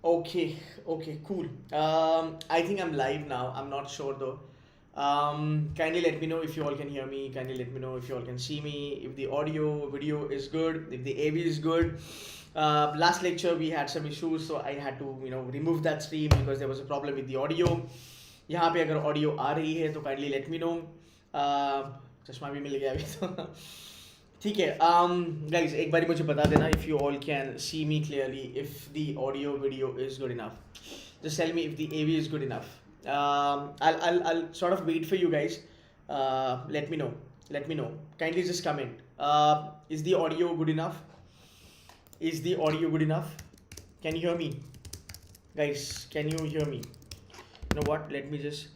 Okay, cool. I think I'm live now. I'm not sure though. Kindly let me know if you all can hear me. Kindly let me know if you all can see me. If the audio, video is good. If the AV is good. Last lecture we had some issues, so I had to remove that stream because there was a problem with the audio. यहाँ पे अगर audio आ रही है तो kindly let me know. चश्मा भी मिल गया अभी तो. ठीक है. गाइज एक बारी मुझे बता देना if you all can see me clearly, if the audio video is good enough. Just tell me if the AV is good enough. I'll sort of wait for you guys. Let me know. Let me know. Kindly just comment. Is the audio good enough? Is the audio good enough? Can you hear me, guys? Can you hear me? You know what? Let me just.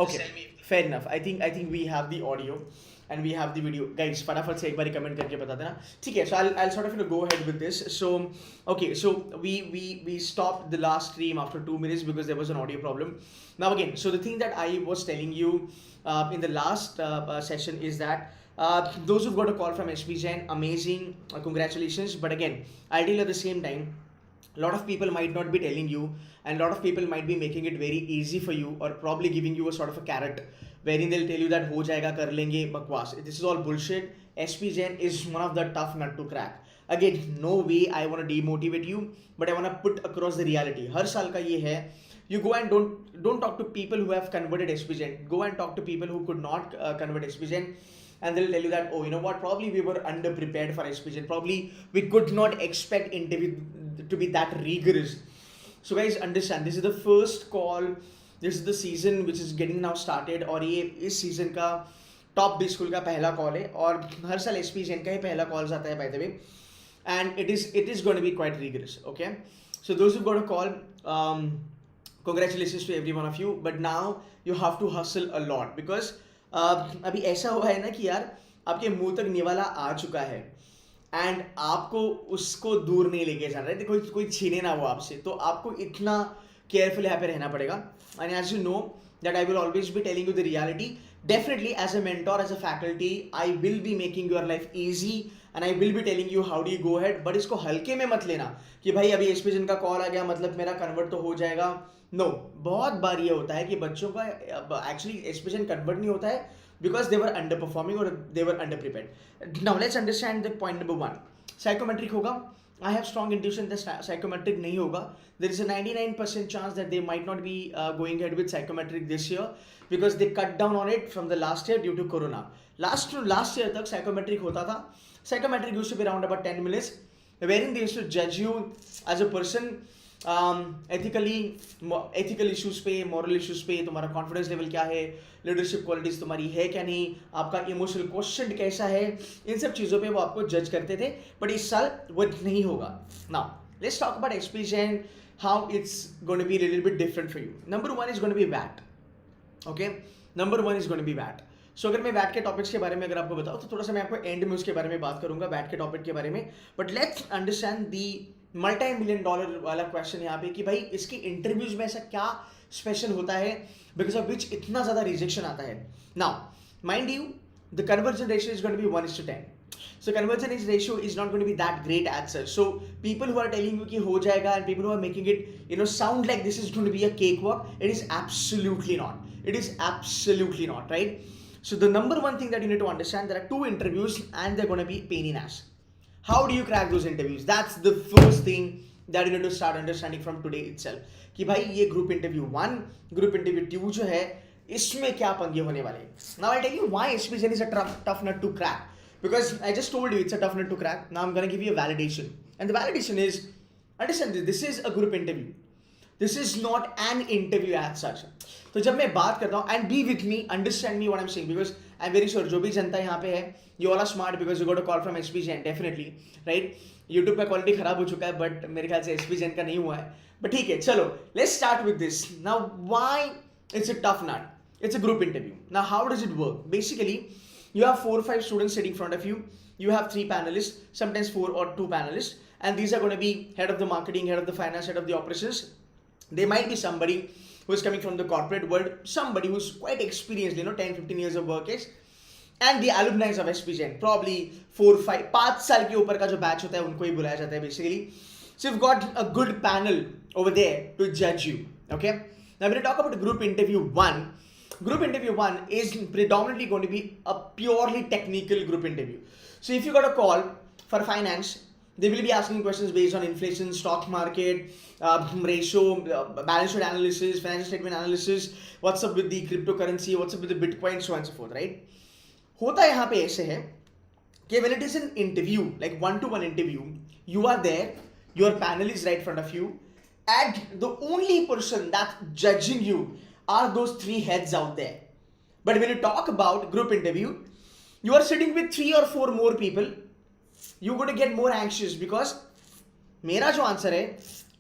Okay. Fair enough. I think we have the audio. And we have the video. Guys, फटाफट से एक बारी comment करके बता देना. ठीक है. So I'll sort of go ahead with this. So okay. So we stopped the last stream after 2 minutes because there was an audio problem. Now again, so the thing that I was telling you in the last session is that those who've got a call from SP Jain, amazing, congratulations. But again, I'll tell you at the same time, a lot of people might not be telling you, and a lot of people might be making it very easy for you, or probably giving you a sort of a carrot wherein they'll tell you that हो जाएगा, कर लेंगे, बकवास. This is all bullshit. SP Jain is one of the tough nut to crack. Again, no way I want to demotivate you, but I want to put across the reality. हर साल का ये है. You go and don't talk to people who have converted SP Jain. Go and talk to people who could not convert SP Jain, and they'll tell you that, oh, you know what, probably we were underprepared for SP Jain. Probably we could not expect interview to be that rigorous. So guys, understand, this is the first call. This is the season which is getting now started, और ये इस season का top B school का पहला call है, और हर साल SP Jain का ही पहला कॉल आता है by the way, and it is going to be quite rigorous. Okay, so those who got a call, congratulations to every one of you, but now you have to hustle a lot because अभी ऐसा हुआ है ना कि यार आपके मुंह तक निवाला आ चुका है एंड आपको उसको दूर नहीं लेके जाना है, कोई छीने ना वो आपसे, तो आपको इतना केयरफुल यहाँ पे रहना पड़ेगा. And as you know that I will always be telling you the reality. Definitely as a mentor, as a faculty, I will be making your life easy and I will be telling you how do you go ahead. But इसको हल्के में मत लेना कि भाई अभी SP Jain का call आ गया मतलब मेरा कन्वर्ट तो हो जाएगा. No, बहुत बार ये होता है कि बच्चों का एक्चुअली SP Jain कन्वर्ट नहीं होता है because they were underperforming or they were underprepared. Now let's understand the point number 1. Psychometric होगा. I have strong intuition that psychometric नहीं होगा. There is a 99% chance that they might not be going ahead with psychometric this year because they cut down on it from the last year due to corona. Last year तक psychometric होता था. Psychometric used to be around about 10 minutes, wherein they used to judge you as a person ethical issues पे, moral issues पे, तुम्हारा confidence level क्या है, leadership qualities तुम्हारी है क्या नहीं, आपका emotional quotient कैसा है, इन सब चीज़ों पे वो आपको जज करते थे. बट इस साल वो नहीं होगा. Now let's talk about SP Jain, how it's going to be a little bit different for you. Number 1 is going to be VAT. Okay, number 1 is going to be VAT. So अगर मैं VAT के topics के बारे में अगर आपको बताऊँ तो थोड़ा सा मैं आपको एंड में उसके बारे में बात करूंगा वैट के टॉपिक के बारे में. But let's understand the $multi-million वाला क्वेश्चन यहाँ पे कि भाई इसके इंटरव्यूज में ऐसा क्या स्पेशल होता है बिकॉज ऑफ विच इतना ज़्यादा रिजेक्शन आता है. Now mind you the conversion ratio is going to be 1:10. So conversion ratio is not going to be that great as such. So people who are telling you कि हो जाएगा and people who are making it sound like this is going to be a cakewalk, it is absolutely not. It is absolutely not, right? So the number one thing that you need to understand, there are 2 interviews and they're going to be pain in ass. How do you crack those interviews? That's the first thing that you need to start understanding from today itself. कि भाई ये group interview 1, group interview 2 जो है इसमें क्या पंगे होने वाले. Now I'll tell you why SP Jain is a tough nut to crack. Because I just told you it's a tough nut to crack. Now I'm going to give you a validation. And the validation is, understand this is a group interview. This is not an interview as such. तो जब मैं बात करता हूँ, and be with me, understand me what I'm saying, because I'm very sure जो भी जनता यहाँ पे है, you all are smart because you got a call from SP Jain, definitely, right? YouTube का क्वालिटी खराब हो चुका है, but मेरे ख्याल से SP Jain का नहीं हुआ है. But ठीक है, चलो, let's start with this. Now, why it's a tough nut? It's a group interview. Now, how does it work? Basically, you have 4 or 5 students sitting in front of you. You have 3 panelists, sometimes 4 or 2 panelists, and these are going to be head of the marketing, head of the finance, head of the operations. They might be somebody who is coming from the corporate world, somebody who's quite experienced, 10, 15 years of work is, and the alumni of SP Jain, probably 4, 5 साल के ऊपर का जो batch होता है उनको ही बुलाया जाता है basically. So you've got a good panel over there to judge you. Okay. Now when I talk about group interview one is predominantly going to be a purely technical group interview. So if you got a call for finance, they will be asking questions based on inflation, stock market, ratio, balance sheet analysis, financial statement analysis, what's up with the cryptocurrency, what's up with the Bitcoin, so on and so forth, right? होता यहाँ पे ऐसे है कि when it is an interview, like one-to-one interview, you are there, your panel is right in front of you, and the only person that's judging you are those three heads out there. But when you talk about group interview, you are sitting with 3 or 4 more people. You're going to get more anxious because मेरा जो answer है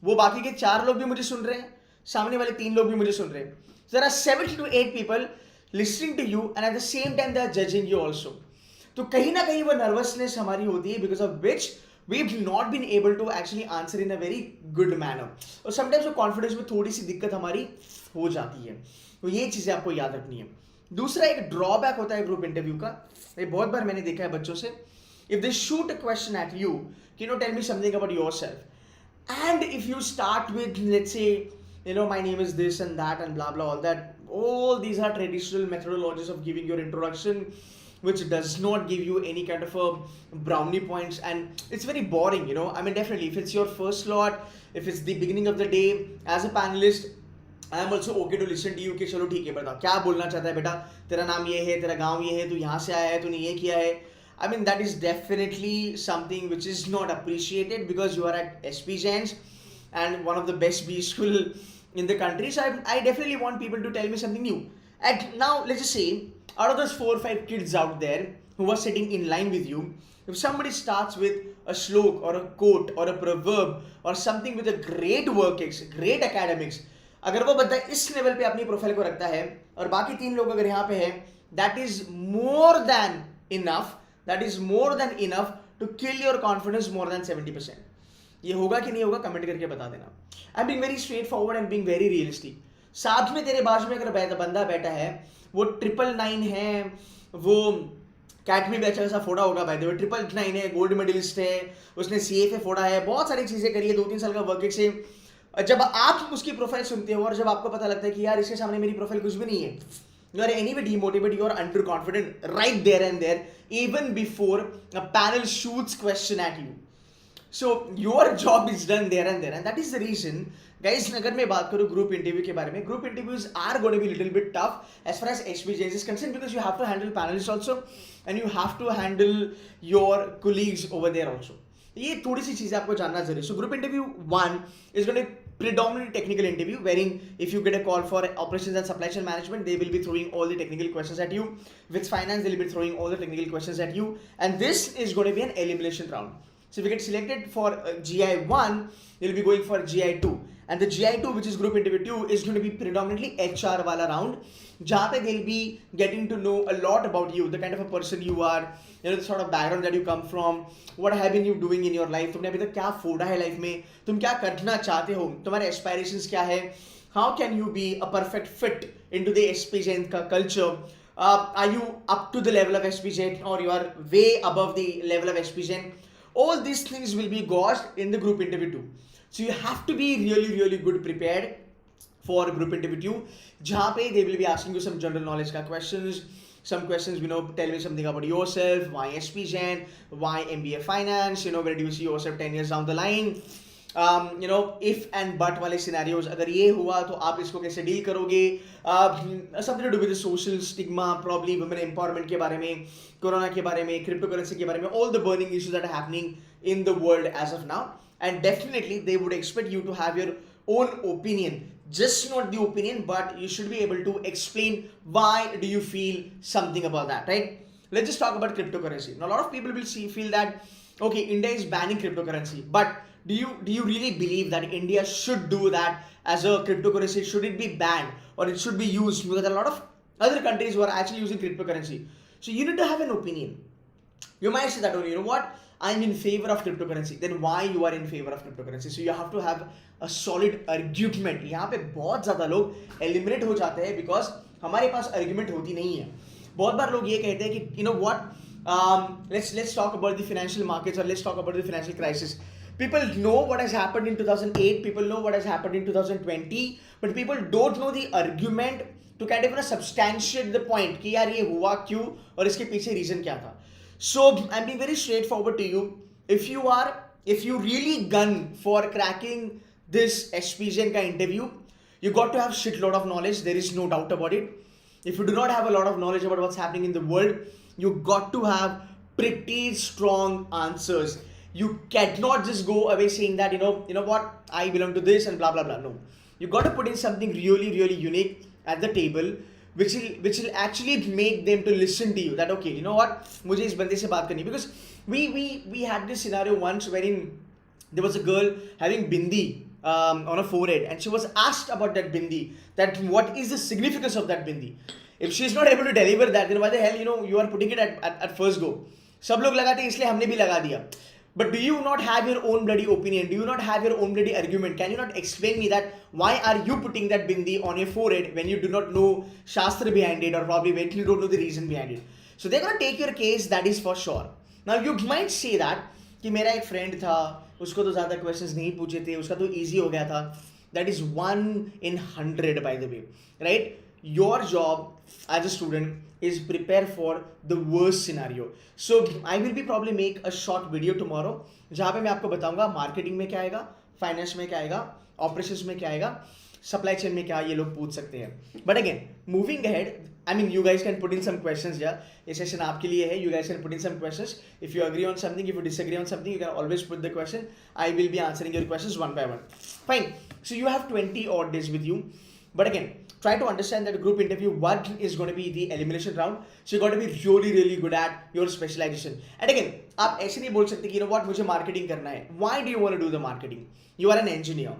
वो बाकी के 4 लोग भी मुझे सुन रहे हैं, सामने वाले 3 लोग भी मुझे सुन रहे हैं. So there are 7 to 8 people listening to you and at the same time they are judging you also. तो कहीं ना कहीं वो nervousness हमारी होती है because of which we've not been able to actually answer in a very good manner. और sometimes वो confidence में थोड़ी सी दिक्कत हमारी हो जाती है. तो ये चीज़ें आपको याद रखनी है. दूसरा एक ड्रॉबैक होता है ग्रुप इंटरव्यू का, ये बहुत बार मैंने देखा है बच्चों से. If they shoot a question at you, tell me something about yourself. And if you start with, let's say, my name is this and that and blah, blah, all that. All these are traditional methodologies of giving your introduction, which does not give you any kind of a brownie points. And it's very boring, I mean, definitely, if it's your first slot, if it's the beginning of the day, as a panelist, I am also okay to listen to you कि चलो ठीक है बताओ क्या बोलना चाहता है बेटा, तेरा नाम ये है, तेरा गांव ये है, तू यहाँ से आया है, तूने ये किया है. I mean, that is definitely something which is not appreciated because you are at SP Jain's and one of the best B school in the country. So I definitely want people to tell me something new. And now let's just say, out of those 4 or 5 kids out there who are sitting in line with you, if somebody starts with a slok or a quote or a proverb or something with a great work ethics, great academics, अगर वो बंदा इस level पे अपनी profile को रखता है और बाकी 3 लोग अगर यहाँ पे हैं, that is more than enough. That is more than enough to kill your confidence more than 70%. ये होगा कि नहीं होगा कमेंट करके बता देना. I'm being very straightforward and being very realistic. साथ में तेरे बाजू में अगर बंदा बैठा है, वो 999 है, वो कैट में भी अच्छा सा फोड़ा होगा भाई, वो 999 है, गोल्ड मेडलिस्ट है, उसने CA पे फोड़ा है, बहुत सारी चीजें करी है, 2-3 साल का वर्क से. जब आप उसकी प्रोफाइल सुनते हो और जब आपको पता लगता है कि यार इसके सामने मेरी प्रोफाइल कुछ भी नहीं है, you are anyway demotivated, you are underconfident right there and there, even before a panel shoots question at you. So your job is done there and there, and that is the reason, guys. अगर मैं बात करूँ group interview के बारे में, group interviews are going to be a little bit tough as far as HPJs is concerned because you have to handle panelists also, and you have to handle your colleagues over there also. ये थोड़ी सी चीजें आपको जानना जरूरी. So group interview 1 is going to predominantly technical interview, wherein if you get a call for operations and supply chain management, they will be throwing all the technical questions at you. If it's finance, they'll be throwing all the technical questions at you, and this is going to be an elimination round. So if you get selected for GI1, you'll be going for GI2, and the GI2, which is group interview 2, is going to be predominantly HR wala round, जहाँ पे they'll be getting to know a lot about you, the kind of a person you are, the sort of background that you come from, what have been you doing in your life, तुमने अभी तक क्या फोड़ा है life में, तुम क्या करना चाहते हो, तुम्हारे aspirations क्या है, how can you be a perfect fit into the SP Jain का culture, are you up to the level of SP Jain or you are way above the level of SP Jain. All these things will be gauged in the group interview 2. So you have to be really, really good prepared for group interview 2, जहाँ पे they will be asking you some general knowledge का questions, some questions, tell me something about yourself, why SP Jain, why MBA Finance, where do you see yourself 10 years down the line, if and but वाले scenarios, अगर ये हुआ तो आप इसको कैसे deal करोगे, something to do with the social stigma, probably women empowerment के बारे में, कोरोना के बारे में, cryptocurrency के बारे में, all the burning issues that are happening in the world as of now. And definitely they would expect you to have your own opinion, just not the opinion, but you should be able to explain why do you feel something about that, right? Let's just talk about cryptocurrency. Now a lot of people will feel that, okay, India is banning cryptocurrency, but do you really believe that India should do that as a cryptocurrency? Should it be banned or it should be used? Because there are a lot of other countries who are actually using cryptocurrency. So you need to have an opinion. You might say that, oh, you know what? I'm in favor of cryptocurrency. Then why you are in favor of cryptocurrency? So you have to have a solid argument. यहाँ पे बहुत ज़्यादा लोग eliminate हो जाते हैं because हमारे पास argument होती नहीं है. बहुत बार लोग ये कहते हैं कि let's talk about the financial markets or let's talk about the financial crisis. People know what has happened in 2008, people know what has happened in 2020, but people don't know the argument to kind of substantiate the point कि यार ये हुआ क्यों और इसके पीछे reason क्या था. So I'm being very straightforward to you. If you really gun for cracking this SPGN ka interview, you got to have shitload of knowledge. There is no doubt about it. If you do not have a lot of knowledge about what's happening in the world, you got to have pretty strong answers. You cannot just go away saying that, you know what, I belong to this and blah blah blah. No, you got to put in something really unique at the table, which will actually make them to listen to you. That okay, you know what, मुझे इस बंदे से बात करनी. Because we had this scenario once wherein there was a girl having bindi on her forehead, and she was asked about that bindi, that what is the significance of that bindi. If she is not able to deliver that, then why the hell you are putting it at first go. सब लोग लगाते हैं इसलिए हमने भी लगा दिया. But do you not have your own bloody opinion? Do you not have your own bloody argument? Can you not explain me that why are you putting that bindi on your forehead when you do not know shastra behind it, or probably when you don't know the reason behind it? So they're going to take your case, that is for sure. Now you might say that कि मेरा एक friend था, उसको तो ज़्यादा questions नहीं पूछे थे, उसका तो easy हो गया था. That is 1 in 100 by the way, right? Your job as a student is prepare for the worst scenario. So I will be probably make a short video tomorrow जहाँ पे मैं आपको बताऊंगा marketing में क्या आएगा, finance में क्या आएगा, operations में क्या आएगा, supply chain में क्या ये लोग पूछ सकते हैं. But again, moving ahead, I mean you guys can put in some questions. Yeah, ये session आपके लिए है. You guys can put in some questions. If you agree on something, if you disagree on something, you can always put the question. I will be answering your questions one by one. Fine. So you have 20 odd days with you. But again, try to understand that group interview, what is going to be the elimination round. So you got to be really good at your specialization. And again, आप ऐसे नहीं बोल सकते कि you know what, मुझे marketing करना है. Why do you want to do the marketing? You are an engineer.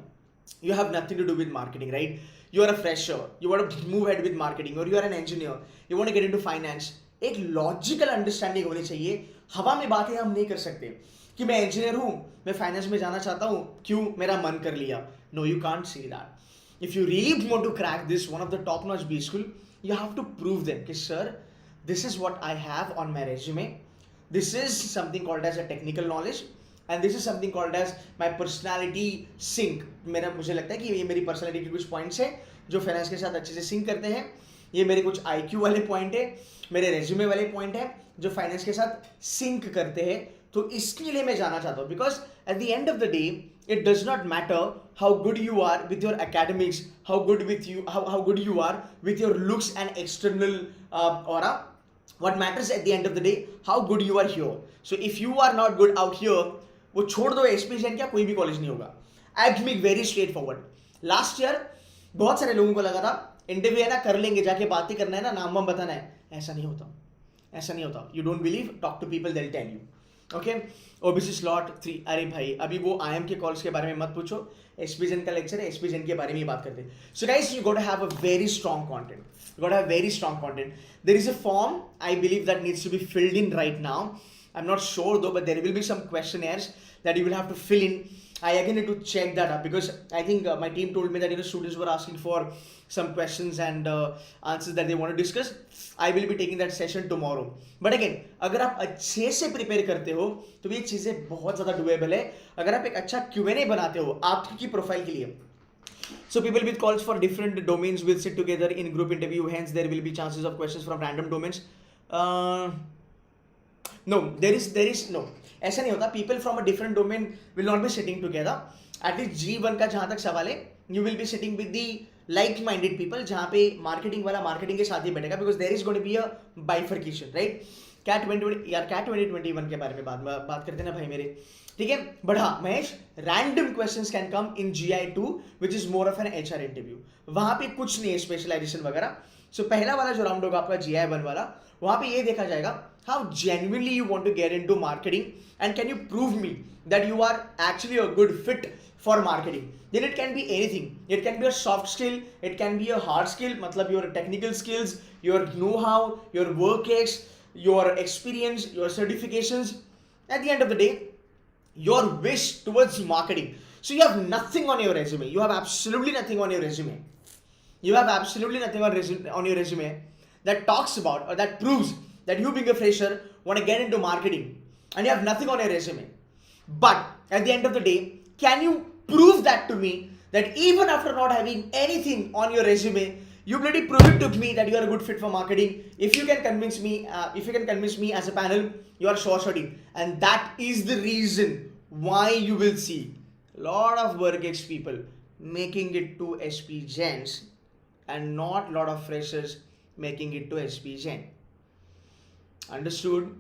You have nothing to do with marketing, right? You are a fresher. You want to move ahead with marketing, or you are an engineer. You want to get into finance. एक logical understanding होनी चाहिए. हवा में बातें हम नहीं कर सकते कि मैं engineer हूँ, मैं finance में जाना चाहता हूँ, क्यों, मेरा मन कर लिया. No, you can't say that. If you really want to crack this, one of the top-notch B school, you have to prove them. Okay, sir, this is what I have on my resume. This is something called as a technical knowledge, and this is something called as my personality sync. मुझे लगता है कि ये मेरी personality के कुछ points हैं जो finance के साथ अच्छे से sync करते हैं. ये मेरे कुछ IQ वाले point हैं, मेरे resume वाले point हैं जो finance के साथ sync करते हैं. तो इसके लिए मैं जाना चाहता हूँ. Because at the end of the day, it does not matter how good you are with your academics, how good you are with your looks and external aura. What matters at the end of the day, how good you are here. So if you are not good out here, वो छोड़ दो SPGN क्या कोई भी college नहीं होगा. I have to be very straightforward. Last year बहुत सारे लोगों को लगा था इंटरव्यू है ना, कर लेंगे, जाके बातें करना है ना, नाम वाम बताना है. ऐसा नहीं होता. You don't believe? Talk to people, they'll tell you. Okay, OBC slot 3. अरे भाई अभी वो IIM के कॉल्स के बारे में मत पूछो, SPGN का लेक्चर है, SPGN के बारे में ही बात करते हैं. So guys, you got to have a very strong content. There is a form I believe that needs to be filled in right now. I'm not sure though, but there will be some questionnaires that you will have to fill in. I again need to check that up because I think my team told me that students were asking for some questions and answers that they want to discuss. I will be taking that session tomorrow. But again, अगर आप अच्छे से prepare करते हो तो ये चीजें बहुत ज़्यादा doable है. अगर आप एक अच्छा Q&A बनाते हो आपकी प्रोफाइल के लिए. So people with calls for different domains will sit together in group interview. Hence there will be chances of questions from random domains. No, there is no. ऐसा नहीं होता. People from a different domain will not be sitting together. At least G1 का जहाँ तक सवाल है, you will be sitting with the like-minded people, जहाँ पे marketing वाला marketing के साथ ही बैठेगा, because there is going to be a bifurcation, right? Cat 2021 के बारे में बात करते ना भाई मेरे, ठीक है. बट हाँ Mahesh, random questions can come in GI2, which is more of an HR interview. वहाँ पे कुछ नहीं है specialization वगैरह. So पहला वाला जो राउंड होगा आपका GI1 वाला, वहाँ पे ये देखा जाएगा how genuinely you want to get into marketing and can you prove me that you are actually a good fit for marketing. Then it can be anything. It can be a soft skill, it can be a hard skill, मतलब your technical skills, your know-how, your work ethics, your experience, your certifications. At the end of the day, your wish towards marketing. So you have nothing on your resume. You have absolutely nothing on your resume. On your resume that talks about or that proves that you being a fresher want to get into marketing, and you have nothing on your resume. But At the end of the day, can you prove that to me, that even after not having anything on your resume, you bloody prove it to me that you are a good fit for marketing? If you can convince me, as a panel, you are shorting. And that is the reason why you will see a lot of WorkX people making it to SP Gens and not a lot of freshers making it to SP Gen. Understood?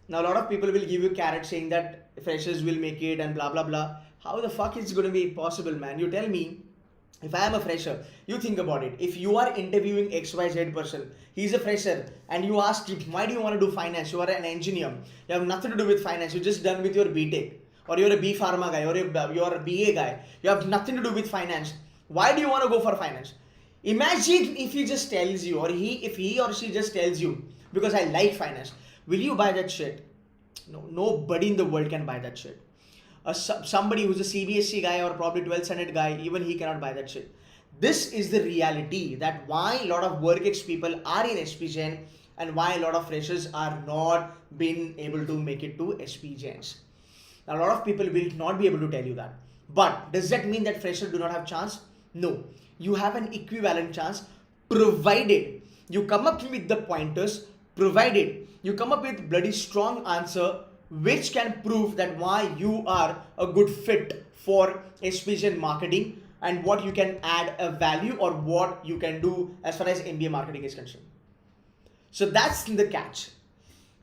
Now a lot of people will give you carrot saying that freshers will make it and blah blah blah. How the fuck is it going to be possible, man? You tell me. If I am a fresher, you think about it. If you are interviewing XYZ person, he's a fresher, and you ask him, why do you want to do finance? You are an engineer. You have nothing to do with finance. You're just done with your BTech. Or you're a B Pharma guy, or you're a BA guy. You have nothing to do with finance. Why do you want to go for finance? Imagine if he just tells you, or if he or she just tells you, because I like finance. Will you buy that shit? No, nobody in the world can buy that shit. Somebody who's a CBSE guy or probably 12th standard guy, even he cannot buy that shit. This is the reality, that why a lot of WorkX people are in SP Gen and why a lot of freshers are not been able to make it to SP Gens. Now, a lot of people will not be able to tell you that. But does that mean that freshers do not have chance? No. You have an equivalent chance, provided you come up with the pointers, provided you come up with bloody strong answer which can prove that why you are a good fit for SP Gen marketing and what you can add a value or what you can do as far as MBA marketing is concerned. So that's the catch.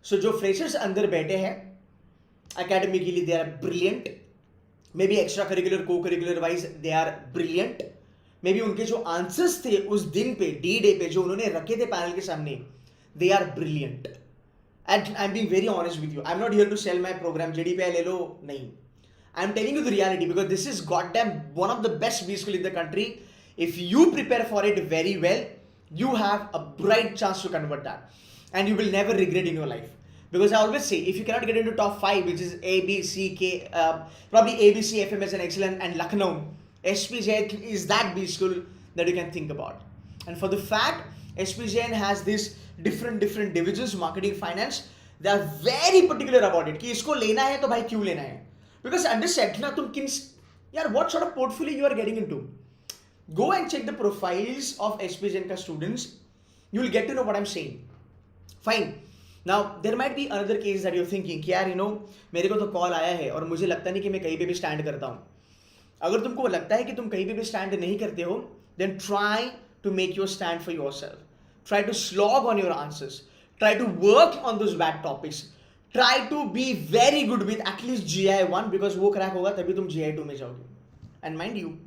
So जो freshers अंदर बैठे हैं academically they are brilliant, maybe extracurricular co-curricular wise they are brilliant, maybe उनके जो answers थे उस दिन पे D-Day पे जो उन्होंने रखे थे panel के सामने, they are brilliant. And I'm being very honest with you. I'm not here to sell my program. GDPI ले लो नहीं. I'm telling you the reality because this is goddamn one of the best B school in the country. If you prepare for it very well, you have a bright chance to convert that, and you will never regret in your life. Because I always say, if you cannot get into top 5, which is A, B, C, K, probably A, B, C, FMS and Excellent and Lucknow, SPJ is that B school that you can think about. And for the fact, SPJ has this different divisions, marketing, finance, they are very particular about it. कि इसको लेना है तो भाई क्यों लेना है? Because understand ना तुम यार what sort of portfolio you are getting into. Go and check the profiles of SPJ का students. You will get to know what I'm saying. Fine. Now there might be another case that you're thinking कि यार मेरे को तो call आया है और मुझे लगता नहीं कि मैं कहीं पे भी स्टैंड करता हूँ. अगर तुमको लगता है कि तुम कहीं पे भी स्टैंड नहीं करते हो, then try to make your stand for yourself. Try to slog on your answers. Try to work on those bad topics. Try to be very good with at least GI1 because वो crack होगा तभी तुम GI2 में जाओगे. And mind you,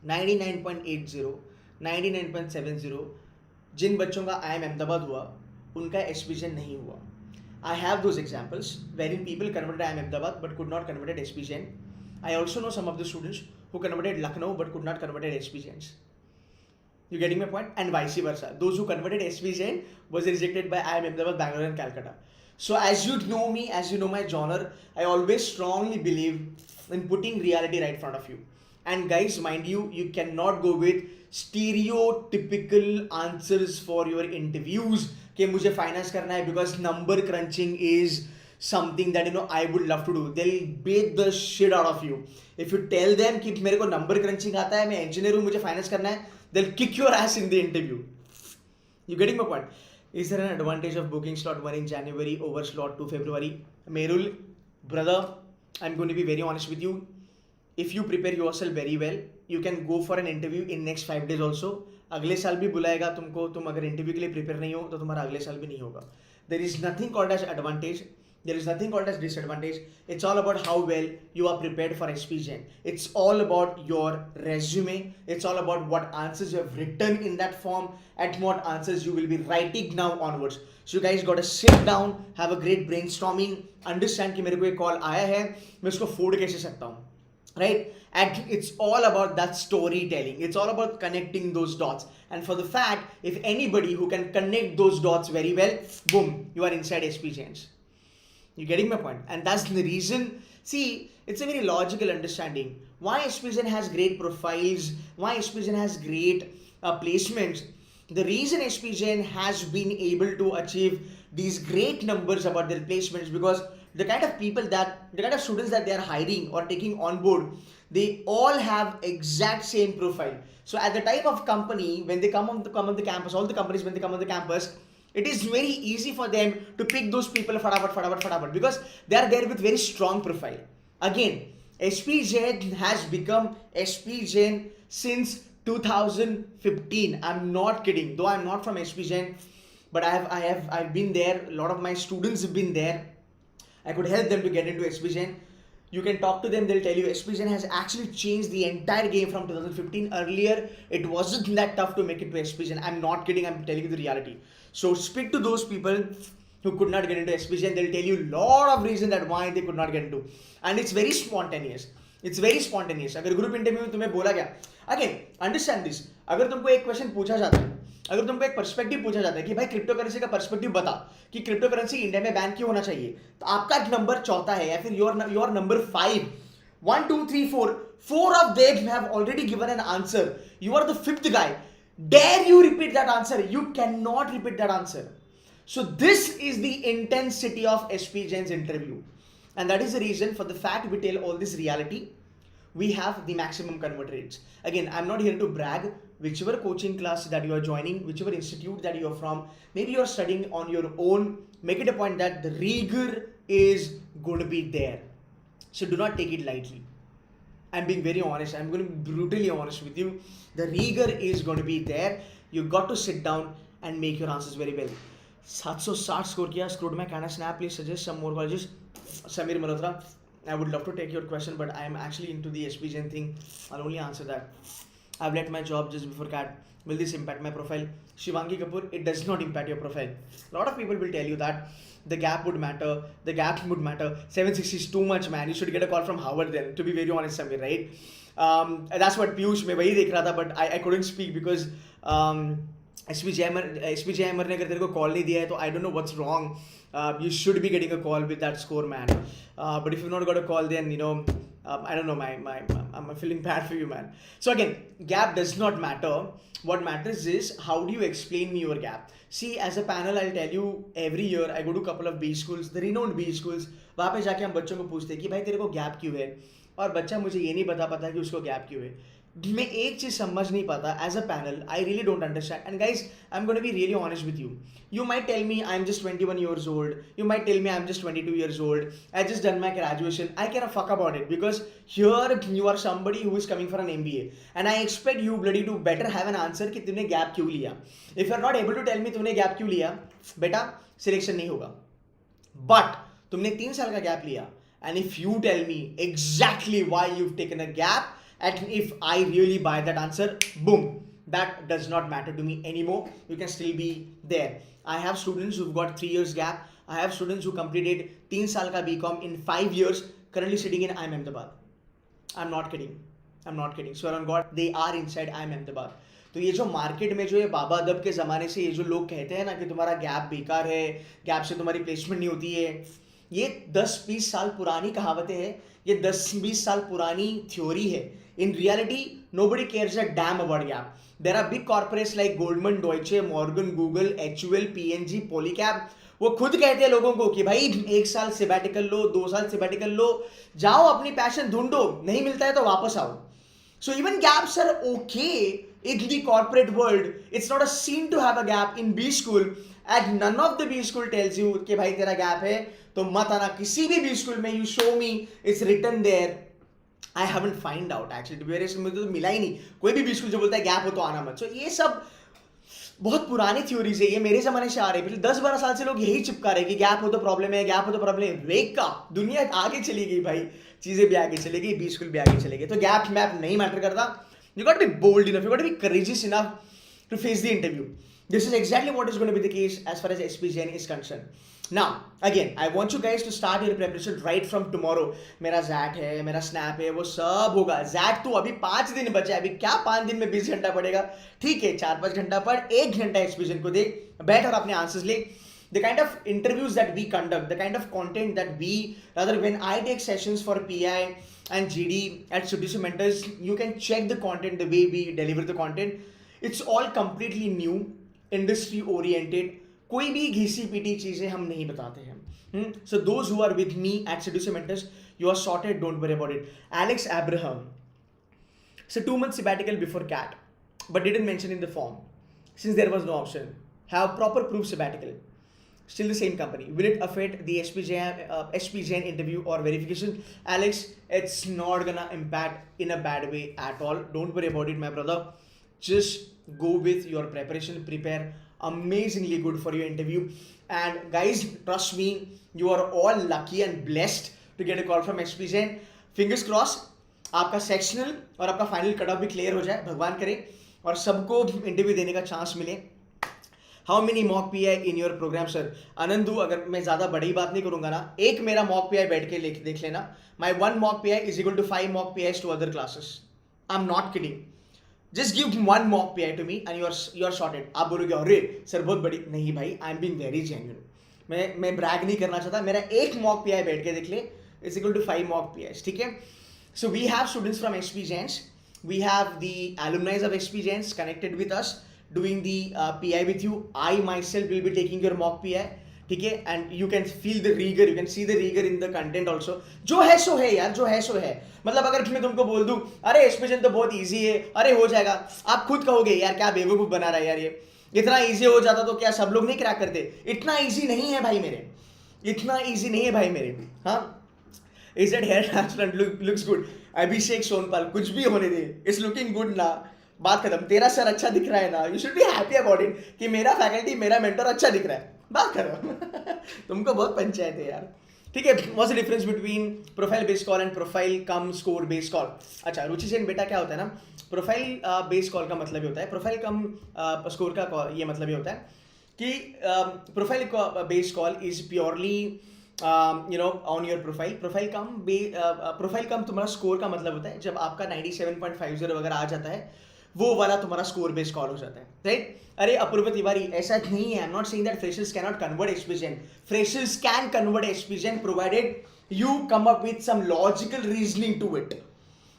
99.80, 99.70 जिन बच्चों का IIM Ahmedabad हुआ उनका SPJ नहीं हुआ. I have those examples wherein people converted IIM Ahmedabad but could not convert SPJ. I also know some of the students who converted Lucknow but could not convert SPJs. You getting my point? And vice versa. Those who converted SPJ was rejected by IIM Ahmedabad, Bangalore and Calcutta. So as you know me, as you know my genre, I always strongly believe in putting reality right in front of you. And guys, mind you, you cannot go with stereotypical answers for your interviews. कि मुझे finance करना है because number crunching is something that I would love to do. They'll beat the shit out of you. If you tell them कि मेरे को number crunching आता है, मैं engineer हूँ, मुझे finance करना है, they'll kick your ass in the interview. You getting my point? Is there an advantage of booking slot 1 in January over slot 2 February? Merul, brother, I'm going to be very honest with you. If you prepare yourself very well, you can go for an interview in next 5 days also. अगले साल भी बुलाएगा तुमको. तुम अगर interview के लिए prepare नहीं हो तो तुम्हारा अगले साल भी नहीं होगा. There is nothing called as advantage. There is nothing called as disadvantage. It's all about how well you are prepared for SPJ. It's all about your resume. It's all about what answers you have written in that form and what answers you will be writing now onwards. So you guys got to sit down, have a great brainstorming, understand कि मेरे को एक call आया है, मैं उसको afford कैसे सकता हूँ. Right? And it's all about that storytelling. It's all about connecting those dots. And for the fact, if anybody who can connect those dots very well, boom, you are inside SPJs. You getting my point? And that's the reason. See, it's a very logical understanding. Why SPJ has great profiles, why SPJ has great placements. The reason SPJ has been able to achieve these great numbers about their placements because the kind of students that they are hiring or taking on board, they all have exact same profile. So at the time of company, when they come on the campus, all the companies, when they come on the campus, it is very easy for them to pick those people fatapat, because they are there with very strong profile. Again, SP Jain has become SP Jain since 2015. I'm not kidding. Though I'm not from SP Jain, but I've been there. A lot of my students have been there. I could help them to get into SP Jain. You can talk to them, they'll tell you SP Jain has actually changed the entire game from 2015. Earlier, it wasn't that tough to make it to SP Jain. I'm not kidding, I'm telling you the reality. So speak to those people who could not get into SP Jain. They'll tell you a lot of reasons that why they could not get into. And it's very spontaneous. It's very spontaneous. अगर group interview में तुम्हें बोला गया, again understand this, अगर तुमको एक question पूछा जाता है, अगर तुमको एक पर्सपेक्टिव पूछा जाता है कि भाई क्रिप्टो करेंसी का पर्सपेक्टिव बता कि क्रिप्टो करेंसी इंडिया में बैन क्यों होना चाहिए, तो आपका नंबर चौथा है या फिर your number 5, 1 2 3 4 of them have already given an answer. You are the fifth guy. Dare you repeat that answer? You cannot repeat that answer. So this is the intensity of SP Jain's interview, and that is the reason for the fact we tell all this reality. We have the maximum convert rates. Again, I'm not here to brag. Whichever coaching class that you are joining, whichever institute that you are from, maybe you are studying on your own, make it a point that the rigor is going to be there. So do not take it lightly. I'm being very honest. I'm going to be brutally honest with you. The rigor is going to be there. You got to sit down and make your answers very well. 760 score kiya. Screwed my kind of snap. Please suggest some more colleges. Samir Malhotra, I would love to take your question, but I am actually into the SP Jain thing. I'll only answer that. I've left my job just before CAT. Will this impact my profile? Shivangi Kapoor, it does not impact your profile. A lot of people will tell you that the gap would matter. The gap would matter. 760 is too much, man. You should get a call from Howard then. To be very honest, Samir, right? That's what Piyush mein wahi dekh raha tha, but I couldn't speak because SP Jain ने अगर तेरे को call नहीं दिया है तो I don't know what's wrong. You should be getting a call with that score, man. But if you've not got a call, then I don't know. I'm feeling bad for you, man. So again, gap does not matter. What matters is how do you explain me your gap. See, as a panel, I'll tell you every year I go to a couple of B schools, the renowned B schools. वहाँ पे जाके हम बच्चों को पूछते हैं कि भाई तेरे को गैप क्यों है, और बच्चा मुझे ये नहीं बता पाता कि उसको गैप क्यों है. मैं एक चीज समझ नहीं पाता as a panel. I really don't understand. And guys, I'm going to be really honest with you. You might tell me I'm just 21 years old. You might tell me I'm just 22 years old. I just done my graduation. I care a fuck about it because here you are somebody who is coming for an MBA. And I expect you bloody to better have an answer कि तुमने gap क्यों लिया. If you're not able to tell me तुमने gap क्यों लिया, बेटा selection नहीं होगा. But तुमने 3 साल का gap लिया. And if you tell me exactly why you've taken a gap, and if I really buy that answer, boom, that does not matter to me anymore. You can still be there. I have students who've got 3 years gap. I have students who completed 3 साल का BCom in 5 years, currently sitting in IIM Ahmedabad. I'm not kidding. I'm not kidding. Swear on God, they are inside IIM Ahmedabad. तो ये जो market में जो ये बाबा अदब के ज़माने से ये जो लोग कहते हैं ना कि तुम्हारा गैप बेकार है, गैप से तुम्हारी प्लेसमेंट नहीं होती है, ये 10-20 साल पुरानी कहावतें हैं, ये 10-20 साल पुरानी थ्योरी है. In reality, nobody cares a damn about gap. There are big corporates like Goldman, Deutsche, Morgan, Google, HUL, PNG, Polycab. वो खुद कहते हैं लोगों को कि भाई 1 साल sabbatical लो, 2 साल sabbatical लो, जाओ अपनी पैशन ढूंढो, नहीं मिलता है तो वापस आओ. So even gaps are okay in the corporate world. It's not a scene to have a gap in B school, and none of the B school tells you कि भाई तेरा gap है तो मत आना किसी भी B school में. You show me it's written there. I haven't find out actually, to be honest, मुझे तो मिला ही नहीं कोई भी B school जो बोलता है गैप हो तो आना मत. So ये सब बहुत पुरानी थ्योरीज है, ये मेरे जमाने से आ रही है. पिछले 10-12 साल से लोग यही चिपका रहे कि गैप हो तो प्रॉब्लम है, गैप हो तो प्रॉब्लम है. वेक का दुनिया आगे चली गई भाई, चीजें भी आगे चली गई, B school भी आगे चले गए. तो गैप मैप नहीं मैटर करता. You got to be bold enough, you got to be courageous enough to face the interview. This is exactly what is going to be the case as far as SP Jain is concerned. Now, again, I want you guys to start your preparation right from tomorrow. मेरा ZAT है, मेरा SNAP है, वो सब होगा. ZAT तो अभी 5 दिन बचे, अभी क्या 5 दिन में 20 घंटा पड़ेगा. ठीक है, 4-5 घंटा पढ़, 1 घंटा SP Jain को दे, बैठ और अपने आंसर्स ले. The kind of interviews that we conduct, the kind of content that we, rather when I take sessions for PI and GD at Studios Mentors, you can check the content, the way we deliver the content. It's all completely new, industry oriented. कोई भी घिसी PT चीजें हम नहीं बताते हैं. So those who are with me at Seduce Mentors, you are sorted, don't worry about it. Alex Abraham, so 2 months sabbatical before CAT, but didn't mention in the form since there was no option. Have proper proof sabbatical. Still the same company. Will it affect the SP Jain interview or verification? Alex, it's not gonna impact in a bad way at all. Don't worry about it, my brother. Just go with your preparation. Prepare amazingly good for your interview. And guys, trust me, you are all lucky and blessed to get a call from SP Jain. Fingers crossed. आपका sectional और आपका final cut off भी clear हो जाए, भगवान करे, और सबको इंटरव्यू देने का चांस मिले. How many mock PI in your program sir? Anandu, अगर मैं ज्यादा बड़ी बात नहीं करूंगा ना, एक मेरा मॉक पीआई बैठ के देख लेना. My 1 mock PI is equal to 5 mock PI to other classes. I am not kidding. Just give 1 mock PI to me and you are sorted. आप बोलोगे अरे सर बहुत बड़ी, नहीं भाई, I am being very genuine. मैं brag नहीं करना चाहता. मेरा एक मॉक पीआई बैठ के देख ले is equal to 5 mock PI. ठीक है. So we have students from SP Jains. We have the alumni of SP Jains connected with us, doing the PI with you. I myself will be taking your mock PI. ठीक है. And you can feel the rigor, you can see the rigor in the content also. जो है सो है यार, जो है सो है. मतलब अगर मैं तुमको बोल दूं अरे SP Jain तो बहुत easy है, अरे हो जाएगा, आप खुद कहोगे यार क्या बेवकूफ बना रहा है यार ये. इतना easy हो जाता तो क्या सब लोग नहीं क्रैक करते? इतना easy नहीं है भाई मेरे, इतना easy नहीं है भाई मेरे. हाँ. Is that hair transplant looks good? अभिषेक सोनपाल, कुछ भी होने दे, it's looking good ना, बात खत्म. तेरा सर अच्छा दिख रहा है ना, you should be happy about it कि मेरा फैकल्टी, मेरा मेंटर अच्छा दिख रहा है, बात खत्म. तुमको बहुत पंचायत है यार. ठीक है. What's the difference between profile based call and profile come score based call? अच्छा रुचि सेन बेटा, क्या होता है ना, प्रोफाइल बेस्ड कॉल का मतलब ये होता है, प्रोफाइल कम स्कोर का ये मतलब ये होता है कि profile based call is purely on your profile. Profile कम तुम्हारा स्कोर का मतलब होता है जब आपका 97.50 वगैरह आ जाता है, वो वाला तुम्हारा स्कोर बेस्ड कॉल हो जाता है. राइट. अरे अपूर्व तिवारी, ऐसा नहीं है. आई am not saying that freshers can not convert SP Jain. Freshers can convert SP Jain provided you come up with some logical reasoning to it.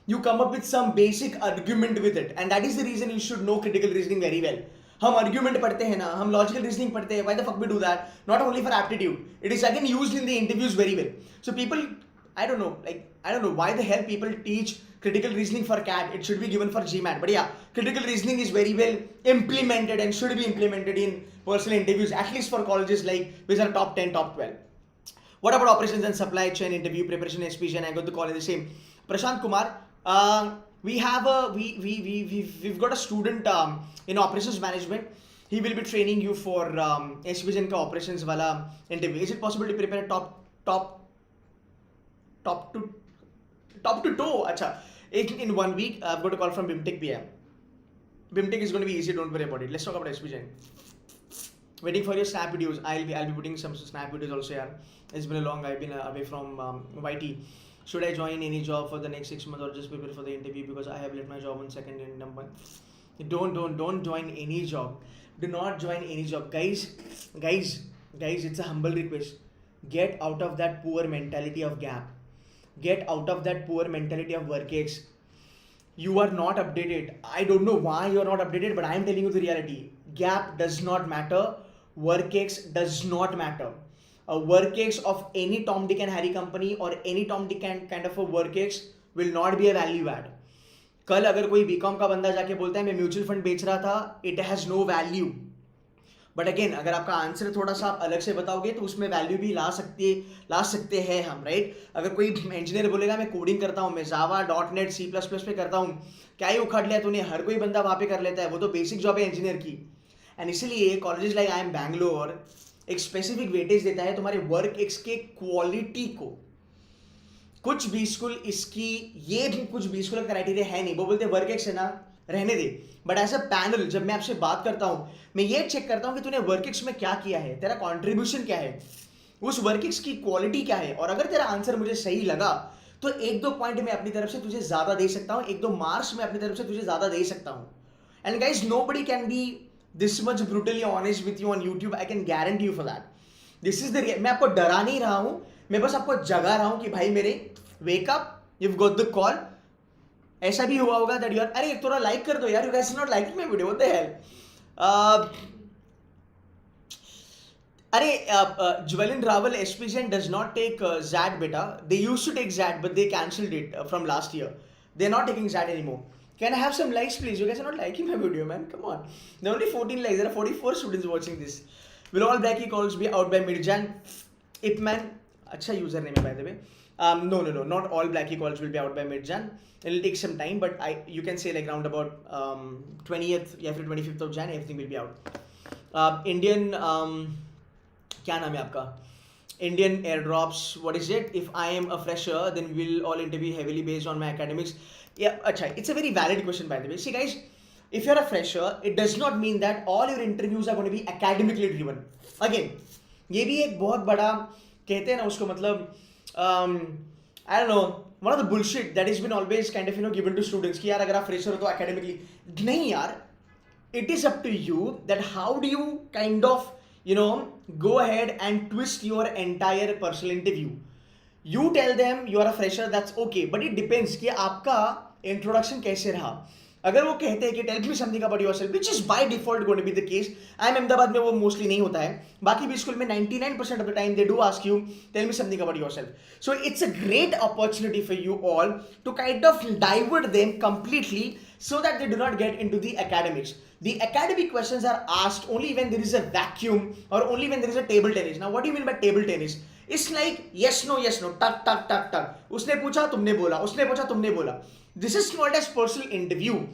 You come up with some basic argument with it, and that is the reason you should know critical reasoning very well. हम argument पढ़ते हैं ना, हम logical reasoning पढ़ते हैं. Why the fuck we do that? Not only for aptitude, it is again used in the interviews very well. So people, I don't know why the hell people teach critical reasoning for CAT. It should be given for GMAT. But yeah, critical reasoning is very well implemented and should be implemented in personal interviews, at least for colleges like which are top 10, top 12. What about operations and supply chain interview preparation, SP Jain? I got the call in the same. Prashant Kumar, we have we've got a student in operations management. He will be training you for SP Jain का operations वाला interview. Is it possible to prepare top to toe? अच्छा, in 1 week I've got a call from BIMTech PM. BIMTech is going to be easy. Don't worry about it. Let's talk about SP Jain. Waiting for your snap videos. I'll be putting some snap videos also. Yeah, it's been a long. I've been away from YT. Should I join any job for the next 6 months or just prepare for the interview because I have left my job on second in number? Don't join any job. Do not join any job, guys. It's a humble request. Get out of that poor mentality of gap. Get out of that poor mentality of WorkX. You are not updated. I don't know why you are not updated, but I am telling you the reality. Gap does not matter. WorkX does not matter. A WorkX of any Tom, Dick and Harry company or any Tom, Dick and kind of a WorkX will not be a value add. कल अगर कोई BCom का बंदा जाके बोलता है मैं mutual fund बेच रहा था, it has no value. But again अगर आपका आंसर थोड़ा सा आप अलग से बताओगे तो उसमें वैल्यू भी ला सकते हैं हम. राइट. अगर कोई इंजीनियर बोलेगा मैं कोडिंग करता हूँ, मैं जावा .NET C++ पे करता हूँ, क्या ही उखाड़ लिया तूने, हर कोई बंदा वहाँ पे कर लेता है, वो तो बेसिक जॉब है इंजीनियर की. एंड इसीलिए कॉलेजेस लाइक IIM बैंगलोर एक स्पेसिफिक वेटेज देता है तुम्हारे WorkX के क्वालिटी को. कुछ भी स्कूल इसकी ये कुछ भी स्कूल का क्राइटेरिया है नहीं, वो बोलते WorkX है ना, रहने दे. बट एज अ पैनल जब मैं आपसे बात करता हूं, मैं ये चेक करता हूं कि तूने WorkX में क्या किया है, तेरा कॉन्ट्रीब्यूशन क्या है, उस WorkX की क्वालिटी क्या है. और अगर तेरा आंसर मुझे सही लगा तो 1-2 पॉइंट मैं अपनी तरफ से तुझे ज्यादा दे सकता हूं, 1-2 मार्क्स मैं अपनी तरफ से तुझे ज्यादा दे सकता हूं. And guys, nobody can be this much brutally honest with you on YouTube. I can guarantee you for that. This is the मैं आपको डरा नहीं रहा हूं, मैं बस आपको जगा रहा हूं कि भाई मेरे wake up, you've got the call. ऐसा भी हुआ होगा that you are, अरे थोड़ा लाइक कर दो यार, you guys are not liking my video, what the hell. अरे Jwelin Raval SPGN does not take ZAT beta. They used to take ZAT, but they cancelled it from last year. They're not taking ZAT anymore. Can I have some likes, please? You guys are not liking my video, man. Come on. There are only 14 likes. There are 44 students watching this. Will all Blackie calls be out by mid-Jan? Ipman, acha username by the way. No. Not all Blackie calls will be out by mid-Jan. It'll take some time, but you can say like around about 20th, yeah, 25th of Jan, everything will be out. Indian, क्या नाम है आपका? Indian airdrops, what is it? If I am a fresher, then we'll all interview heavily based on my academics. Yeah, acha, it's a very valid question by the way. See guys, if you're a fresher, it does not mean that all your interviews are going to be academically driven. Again, ये भी एक बहुत बड़ा कहते हैं ना उसको मतलब I don't know, one of the bullshit that has been always kind of given to students कि यार अगर आप fresher हो तो academically नहीं यार. It is up to you that how do you kind of go ahead and twist your entire personal interview. You tell them you are a fresher, that's okay, but it depends कि आपका introduction कैसे रहा. अगर वो कहते हैं कि tell me something about yourself, which is by default going to be the case. I am Ahmedabad में वो mostly नहीं होता है, बाकी भी स्कूल में 99% of the time they do ask you tell me something about yourself. So it's a great opportunity for you all to kind of divert them completely so that they do not get into the academics. The academic questions are asked only when there is a vacuum or only when there is a table tennis. Now what do you mean by table tennis? It's like yes no, tuck tuck tuck tuck. उसने पूछा तुमने बोला, उसने पूछा तुमने बोला. This is called as personal interview.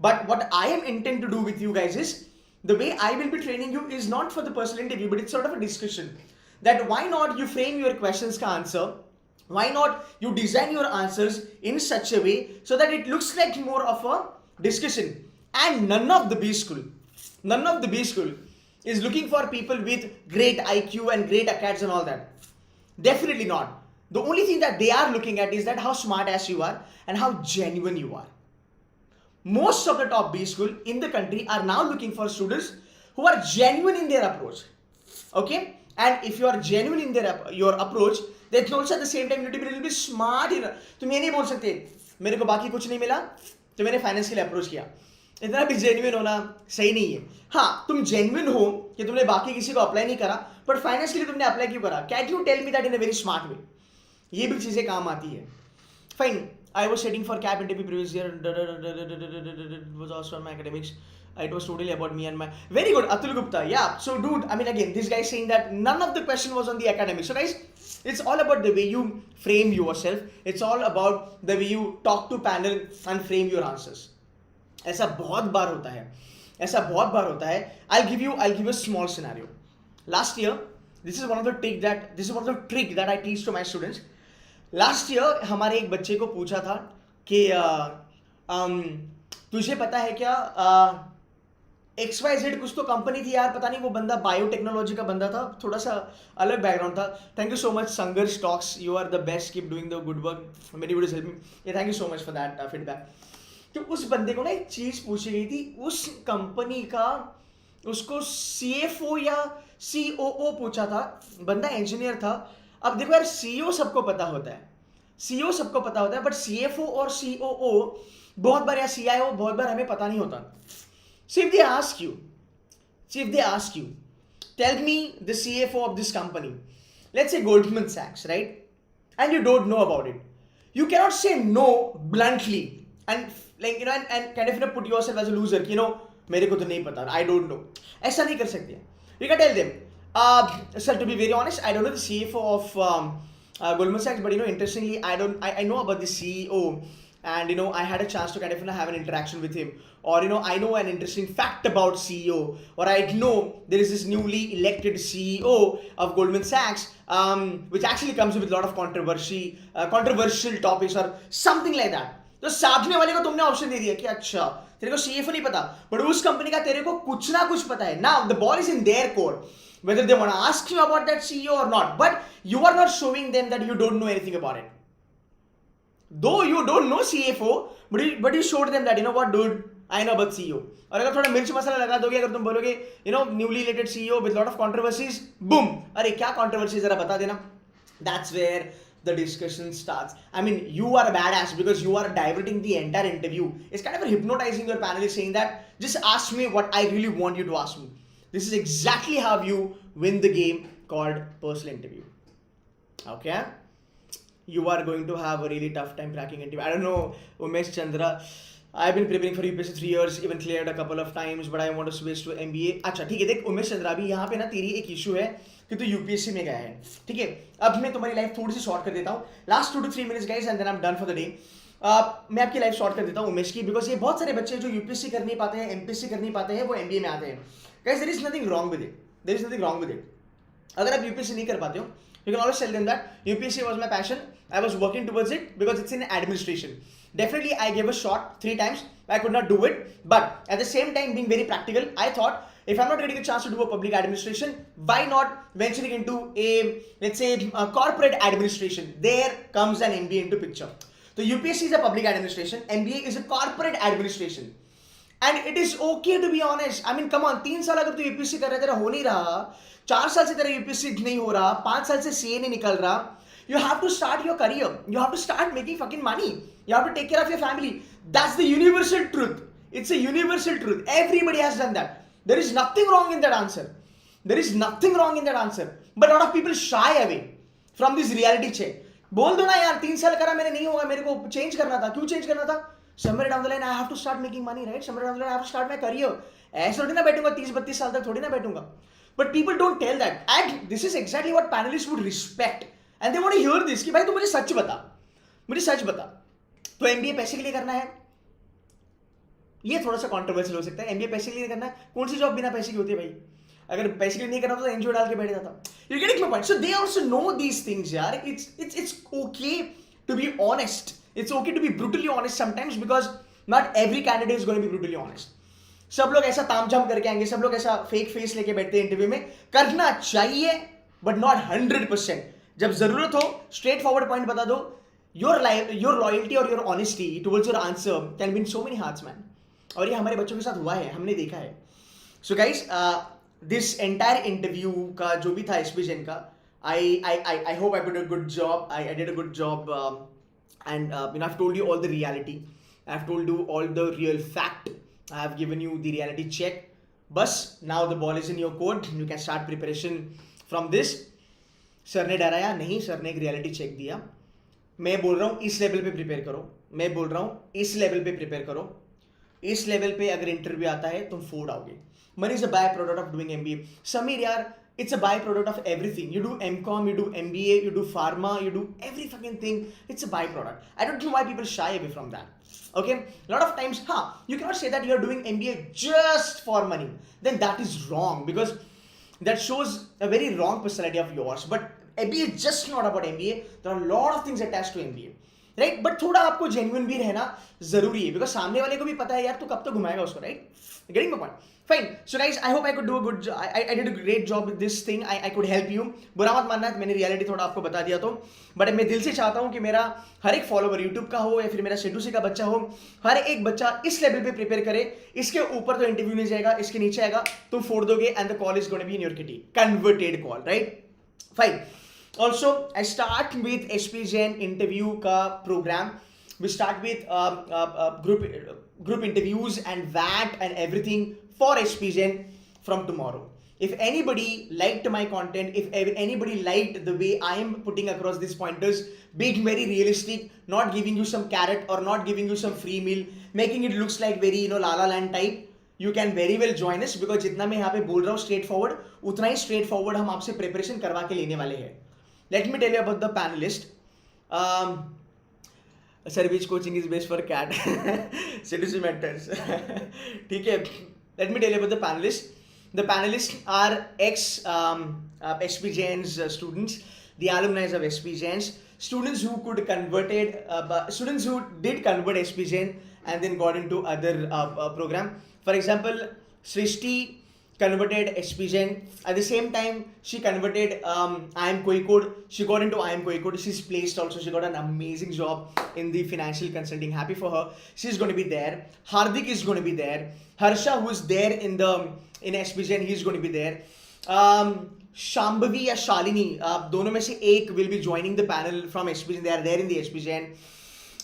But what I am intent to do with you guys is, the way I will be training you is not for the personal interview, but it's sort of a discussion. That why not you frame your questions ka answer, why not you design your answers in such a way so that it looks like more of a discussion. And none of the B school is looking for people with great IQ and great acads and all that. Definitely not. The only thing that they are looking at is that how smart ass you are and how genuine you are. Most of the top B school in the country are now looking for students who are genuine in their approach. Okay? And if you are genuine in your approach, then also at the same time you need to be a little bit smart. तुम ये नहीं बोल सकते मेरे को बाकी कुछ नहीं मिला तो मैंने फाइनेंस के लिए अप्रोच किया. इतना भी जेन्युइन होना सही नहीं है. हाँ, तुम जेन्युइन हो कि तुमने बाकी किसी को अप्लाई नहीं करा, बट फाइनेंस के लिए तुमने अप्लाई क्यों करा? Can you tell me that in a very smart way? ये भी चीजें काम आती है. Fine, I was studying for CAP interview previous year. It was also on my academics. It was totally about me and my... Very good, Atul Gupta. Yeah, so dude, I mean again, this guy is saying that none of the question was on the academics. So guys, it's all about the way you frame yourself. It's all about the way you talk to panel and frame your answers. ऐसा बहुत बार होता है. I'll give you a small scenario. Last year, this is one of the trick that I teach to my students. Last year हमारे एक बच्चे को पूछा था कि तुझे पता है क्या XYZ कुछ तो कंपनी थी यार, पता नहीं वो बंदा बायोटेक्नोलॉजी का बंदा था, थोड़ा सा अलग बैकग्राउंड था. Thank you so much Sangharsh talks, you are the best, keep doing the good work, मेरी videos help me. Thank you so much for that feedback. तो उस बंदे को ना एक चीज पूछी गई थी, उस कंपनी का उसको CFO या COO पूछा था. बंदा इंजीनियर था. अब देखो यार, CEO सबको पता होता है, बट CFO और COO बहुत बार, या CIO बहुत बार हमें पता नहीं होता. So if they ask you, tell me the CFO of this company, let's say Goldman Sachs, right? And you don't know about it. You cannot say no bluntly and and kind of put yourself as a loser. मेरे को तो नहीं पता, I don't know. ऐसा नहीं कर सकते. You can tell them, sir, to be very honest, I don't know the CFO of Goldman Sachs, but interestingly, I know about the CEO, and I had a chance to kind of have an interaction with him, or I know an interesting fact about CEO, or I know there is this newly elected CEO of Goldman Sachs, which actually comes with a lot of controversial topics or something like that. तो सामने वाले को तुमने option दे दिया कि अच्छा तेरे को CFO नहीं पता, बट उस कंपनी का तेरे को कुछ ना कुछ पता है. Now the ball is in their court, whether they want to ask you about that CEO or not, but you are not showing them that you don't know anything about it. Though you don't know CFO, but you showed them that, what dude, I know about CEO. और अगर थोड़ा मिर्च मसाला लगा दोगे, अगर तुम बोलोगे newly elected CEO with lot of controversies, boom, अरे क्या controversies जरा बता देना. That's where the discussion starts. I mean, you are a badass because you are diverting the entire interview. It's kind of hypnotizing your panelists, saying that just ask me what I really want you to ask me. This is exactly how you win the game called personal interview. Okay? You are going to have a really tough time cracking interview. I don't know, Umesh Chandra. I've been preparing for UPSC 3 years, even cleared a couple of times, but I want to switch to MBA. अच्छा ठीक है, देख उमेश चंद्रा, अभी यहाँ पे ना तेरी एक इशू है कि तू यूपीएससी में गया है, ठीक है? अब मैं तुम्हारी लाइफ थोड़ी सी शॉर्ट कर देता हूँ, last 2 to 3 minutes guys, and then I am done for the day. मैं आपकी लाइफ शॉर्ट कर देता हूँ उमेश की, बिकॉज ये बहुत सारे बच्चे जो यूपीएससी कर नहीं पाते हैं, एमपीएससी कर नहीं पाते हैं, वो एमबीए में आते हैं. Guys, there is nothing wrong with it, there is nothing wrong with it. अगर आप यूपीएससी नहीं कर पाते हो, you can always tell them that UPSC was my passion. I was working towards it because it's in administration. Definitely, I gave a shot 3 times. I could not do it, but at the same time, being very practical, I thought if I'm not getting a chance to do a public administration, why not venturing into a, let's say, a corporate administration? There comes an MBA into picture. So UPSC is a public administration. MBA is a corporate administration. And it is okay to be honest. I mean, come on, 3 साल अगर तू UPSC कर रहा है, तेरा हो नहीं रहा, 4 साल से तेरा UPSC नहीं हो रहा, 5 साल से CA नहीं निकल रहा, you have to start your career. You have to start making fucking money. You have to take care of your family. That's the universal truth. It's a universal truth. Everybody has done that. There is nothing wrong in that answer. There is nothing wrong in that answer. But a lot of people shy away from this reality check. बोल दो ना यार, 3 साल करा, मेरे नहीं होगा, मेरे को चेंज करना था. क्यों चेंज करना था? Somewhere down the line I have to start making money, right? Somewhere down the line I have to start my career. ऐसे थोड़ी ना बैठूंगा 30-32 साल तक, थोड़ी ना बैठूंगा. But people don't tell that. And this is exactly what panelists would respect. And they want to hear this कि भाई तू मुझे सच बता, मुझे सच बता. तो MBA पैसे के लिए करना है? ये थोड़ा सा कंट्रोवर्शियल हो सकता है. MBA पैसे के लिए करना है? कौन सी जॉब बिना पैसे की होती है भाई? अगर पैसे के लिए नहीं करना तो एनजीओ डाल के बैठ जाता. You're getting my point. So they also know these things, यार. It's okay to be honest. It's okay to be brutally honest sometimes because not every candidate is going to be brutally honest. सब लोग ऐसा तामझाम करके आएंगे, सब लोग ऐसा फेक फेस लेके बैठते हैं इंटरव्यू में. करना चाहिए बट नॉट 100%. जब जरूरत हो स्ट्रेट फॉरवर्ड पॉइंट बता दो. योर लॉयल्टी और your honesty towards your answer can win so many hearts man. और ये हमारे बच्चों के साथ हुआ है, हमने देखा है. So guys, this entire interview का जो भी था एसपी जैन का, I hope I did a good job. I did a good job. And I've told you all the reality. I've told you all the real fact. I have given you the reality check. Bus, now the ball is in your court. You can start preparation from this. Sir ने डराया नहीं, sir ने एक reality check दिया. मैं बोल रहा हूँ इस लेवल पे प्रिपेयर करो. मैं बोल रहा हूँ इस लेवल पे प्रिपेयर करो. इस लेवल पे अगर इंटरव्यू आता है तुम फोड़ आओगे. Money is a by product of doing MBA. Sameer यार, it's a byproduct of everything. You do MCom, you do MBA, you do pharma, you do every fucking thing. It's a byproduct. I don't know why people shy away from that. Okay? A lot of times, you cannot say that you're doing MBA just for money. Then that is wrong because that shows a very wrong personality of yours. But MBA is just not about MBA. There are a lot of things attached to MBA. Right? But थोड़ा आपको genuine भी रहना जरूरी है because सामने वाले को भी पता है यार तू कब तक घुमाएगा उसको, right? Getting my point? Fine. So guys, I hope I could do a good job. I did a great job with this thing. I could help you. बुरा मत मानना, मैंने रियलिटी थोड़ा आपको बता दिया तो. बट मैं दिल से चाहता हूँ कि मेरा हर एक फॉलोवर यूट्यूब का हो या फिर मेरा C2C का बच्चा हो, हर एक बच्चा इस लेवल पे प्रिपेयर करे. इसके ऊपर तो इंटरव्यू नहीं जाएगा, इसके नीचे आएगा, तुम फोड़ दोगे and the call is going to be in your kitty. Converted call, right? Fine. Also, I start with SP Jain interview का program. We start with group interviews and VAT and everything for SP Jain from tomorrow. If anybody liked my content, if anybody liked the way I am putting across these pointers, being very realistic, not giving you some carrot or not giving you some free meal, making it looks like very La La Land type, you can very well join us because जितना मैं यहाँ पे बोल रहा हूँ straight forward, उतना ही straight forward हम आपसे preparation करवा के लेने वाले हैं. Let me tell you about the panelist. Sir, which coaching is best for cat? C2C mentors. ठीक है. Let me tell you about the panelists. The panelists are SP Jain's students, the alumni of SP Jain's, students who students who did convert SP Jain and then got into other program. For example, Srishti converted SP Jain. At the same time, she converted I Am Koikode. She got into I Am Koikode. She's placed also. She got an amazing job in the financial consulting. Happy for her. She's going to be there. Hardik is going to be there. Harsha, who is there in SP Jain, he's going to be there. Shambhavi या Shalini, दोनों में से एक will be joining the panel from SP Jain. They are there in the SP Jain.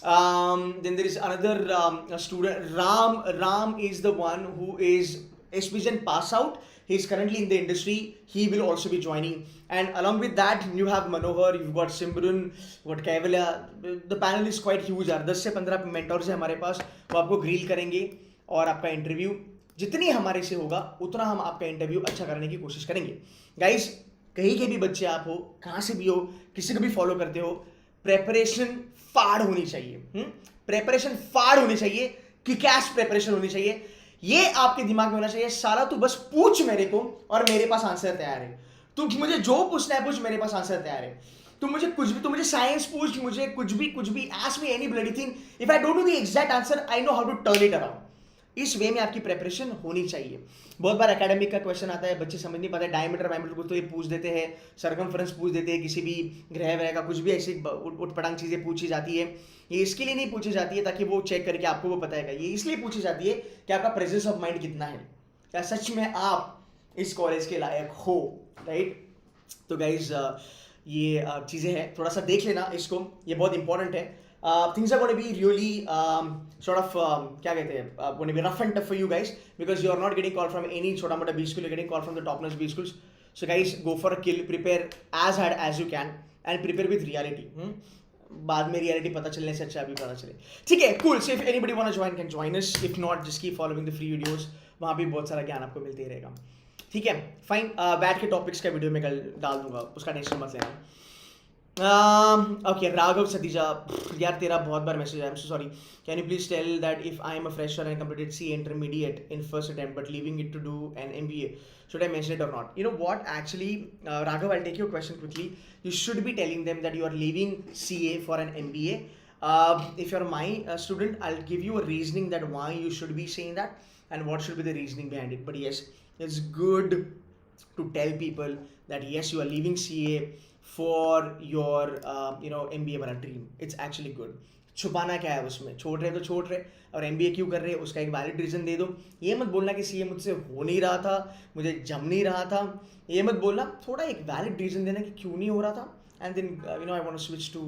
Then there is another student. Ram is the one who is SP Jain pass out. He is currently in the industry. He will also be joining. And along with that, you have Manohar, you've got Simran, you've got Kaivalya. The panel is quite huge यार. 10 से 15 mentors हैं हमारे पास. वो आपको grill करेंगे और आपका interview जितनी हमारे से होगा उतना हम आपका इंटरव्यू अच्छा करने की कोशिश करेंगे. गाइस, कहीं के भी बच्चे आप हो, कहाँ से भी हो, किसी को भी फॉलो करते हो, प्रेपरेशन फाड़ होनी चाहिए. प्रेपरेशन फाड़ होनी चाहिए, किक-एस प्रेपरेशन होनी चाहिए. ये आपके दिमाग में होना चाहिए. साला तू बस पूछ मेरे को और मेरे पास आंसर तैयार है. तू मुझे जो पूछना है पूछ, मेरे पास आंसर तैयार है. तू मुझे कुछ भी, तू मुझे साइंस पूछ, मुझे कुछ भी ask me any bloody thing. If I don't know the exact answer, I know how to turn it around. इस वे में आपकी प्रेपरेशन होनी चाहिए. बहुत बार एकेडमिक का क्वेश्चन आता है, बच्चे समझ नहीं पाते. डायमीटर कुछ तो ये पूछ देते हैं, सर्कमफ्रेंस पूछ देते हैं, किसी भी ग्रह व्रह का कुछ भी ऐसी उटपटांग चीज़ें पूछी जाती है. ये इसके लिए नहीं पूछी जाती है ताकि वो चेक करके आपको वो पता है. ये इसलिए पूछी जाती है कि आपका प्रेजेंस ऑफ माइंड कितना है, क्या सच में आप इस कॉलेज के लायक हो. राइट. तो गाइज ये चीज़ें हैं, थोड़ा सा देख लेना इसको, ये बहुत इंपॉर्टेंट है. Things are going to be really sort of क्या कहते हैं, going to be rough and tough for you guys because you are not getting call from any छोटा मोटा B school, you're getting call from the top notch B schools. So guys, go for a kill, prepare as hard as you can and prepare with reality. बाद में reality पता चलने से अच्छा अभी पता चले. ठीक है, cool. So if anybody want to join can join us. If not, just keep following the free videos. वहाँ भी बहुत सारा ज्ञान आपको मिलते ही रहेगा. ठीक है, फाइन. बैठ के टॉपिक्स का वीडियो में कल डाल दूंगा, उसका टेंशन मत लेना. ओके, राघव सतीजा, यार तेरा बहुत बार मैसेज आया. I am so sorry. Can you please tell that if I am a fresher and completed C intermediate in first attempt but leaving it to do an MBA, should I mention it or not? You know what, actually, Raghav, I'll take your question quickly. You should be telling them that you are leaving CA for an MBA. If you're my student, I'll give you a reasoning that why you should be saying that and what should be the reasoning behind it. But yes, it's good to tell people that yes, you are leaving CA for your MBA वाला dream. It's actually good. छुपाना क्या है उसमें, छोड़ रहे तो छोड़ रहे, और MBA क्यों कर रहे हैं उसका एक वैलिड रीज़न दे दो. ये मत बोलना कि CA मुझसे हो नहीं रहा था, मुझे जम नहीं रहा था. ये मत बोलना, थोड़ा एक वैलिड रीज़न देना कि क्यों नहीं हो रहा था. And then I want to switch to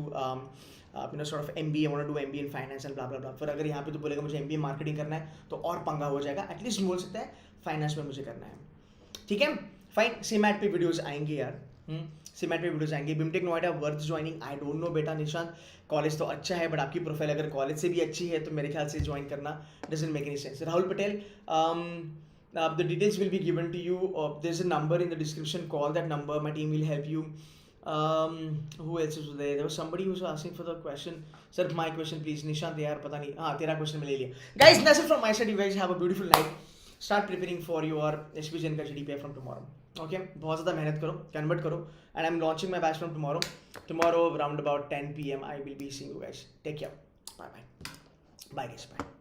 sort of MBA, I want to do MBA in finance and blah blah blah. फिर अगर यहाँ पे तो बोलेगा मुझे MBA मार्केटिंग करना है तो और पंगा हो जाएगा. एटलीस्ट बोल सकता है फाइनेंस में मुझे करना है. ठीक है, फाइन. सीमैट पे वीडियोज़ आएंगे यार. सीमैट पे वीडियोज़ आएंगे. BIMTECH Noida worth joining. I don't no बेटा निशांत, कॉलेज तो अच्छा है बट आपकी प्रोफाइल अगर कॉलेज से भी अच्छी है तो मेरे ख्याल से ज्वाइन करना doesn't make any sense. Rahul Patel, the details will be given to you. There's a number in the description. Call that number. My team will help you. Who else is there? There was somebody who was asking for the question. Sir, my question please. Nishant यार पता नहीं, हाँ तेरा question मैं ले लिया. Guys, that's it from my side. You guys have a beautiful night. Start preparing for your SPGN का GDPI from tomorrow. Okay, बहुत ज़्यादा मेहनत करो, कन्वर्ट करो. And I'm launching my batch from tomorrow. Tomorrow around about 10 PM I will be seeing you guys. Take care. Bye bye. Bye guys. Bye.